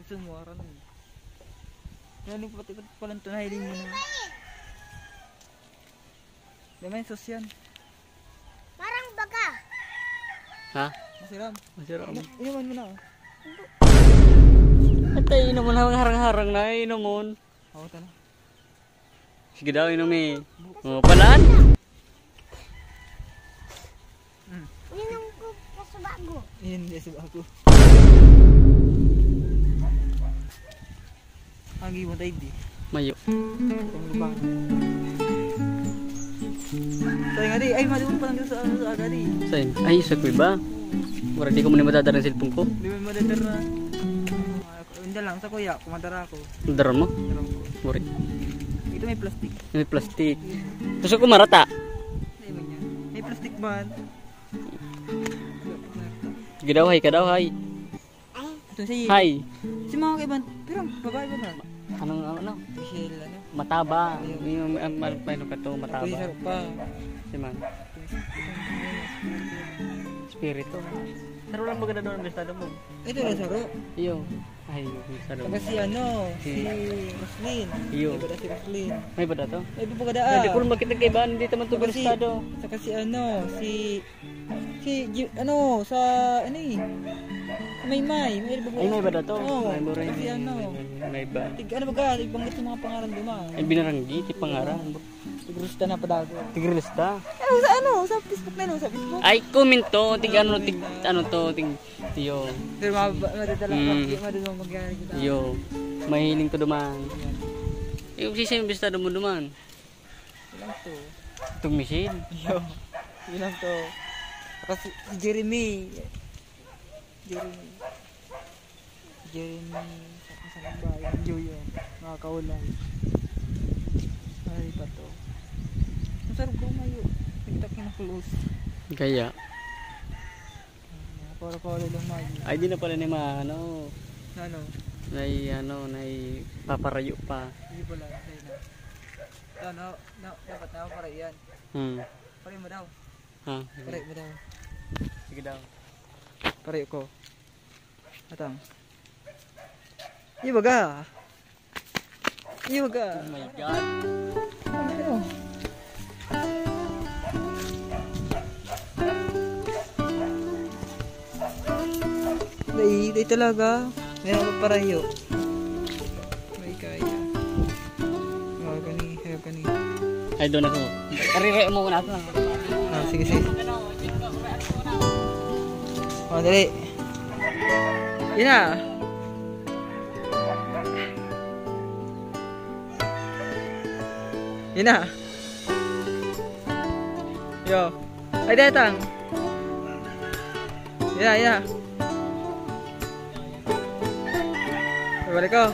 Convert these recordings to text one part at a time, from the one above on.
Gusto mo, aran mo. Galing pati palang tunahiling mo na. Damay sos yan. Parang baga. Ha? Masiram. Masiram. Inuman mo na. At ay inuman harang-harang na inuman. Oo, tala. Sige daw inumi. Oh, palaan? Inom ko sa bago. Hindi sa ako. Agi mo tayo di. Mayo. Kung lubang. Tayo nga di. Ay, maliwan pa lang dito sa aga di. Saan? Ay, sa kuy ba? Wala di ko muna madadara ng cellphone ko. Di ba madadar na? Hindi lang sa kuya. Kumadara ako. Madara mo? Daram ko. Buri. Ito may plastic. May plastic. Gusto ko marata. Ay, man yan. May plastic man. Sige daw, hay ka daw, hay. Ito si... Hay. Si mga kaiban. Pero babae ba na? Ano? Michelle, ano? Mataba. Yung ano ka to, mataba. Ito yung pa. Si man. Spirito. Saro lang maganda doon ang estado mo. Ito yung saro. Iyo. Ay, saro. Saka si ano, si Roslyn. Iyo. May bada si Roslyn. May ba to? May bupagadaan. Hindi ko lang makita kay Iban, hindi naman to Saka si, estado. saka si ano, ano, sa, ano eh. May bubuhay. Ay, may ba to? Oo. May buray. Kasi ano. May ba? Ano ba ka, ibanggit yung mga pangalan dumaan. Ay, binaranggi, ti pangaran. Sigurista na padago. Tigrelista. Sa Facebook na no, sa Facebook. Ay, comment to, ano to, tiyo. Pero madadala, madadala magyari kita. Yo, mahiling to duman. Yung sisa yung estado mo duman. Ilang to. Itong machine. Yo, ilang to. Saka si Jeremy. Saka sa bahay. Yo yun. Mga kaulan. Ay pa to. Masarap ko mayo. Tigtak yung close. Kaya. Para lang mayo. Ay, di na pala ni ano. Ano? Nay paparayo pa. Hindi pala. Dapat na para yan. Pare mo daw. Ha? Pare mo daw. Sige daw. Pare ko. Atang. Ibaga. Oh my God. Ano? Day talaga. May parayo. May kaya. Hayag kani. Ay, doon ako. Karire mo muna ako. Sige. Dali. Yan na. Yan na. Yo. Ay, datang. Yan na. Balik ko.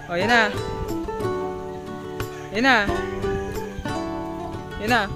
Oh, yan na. Yan na.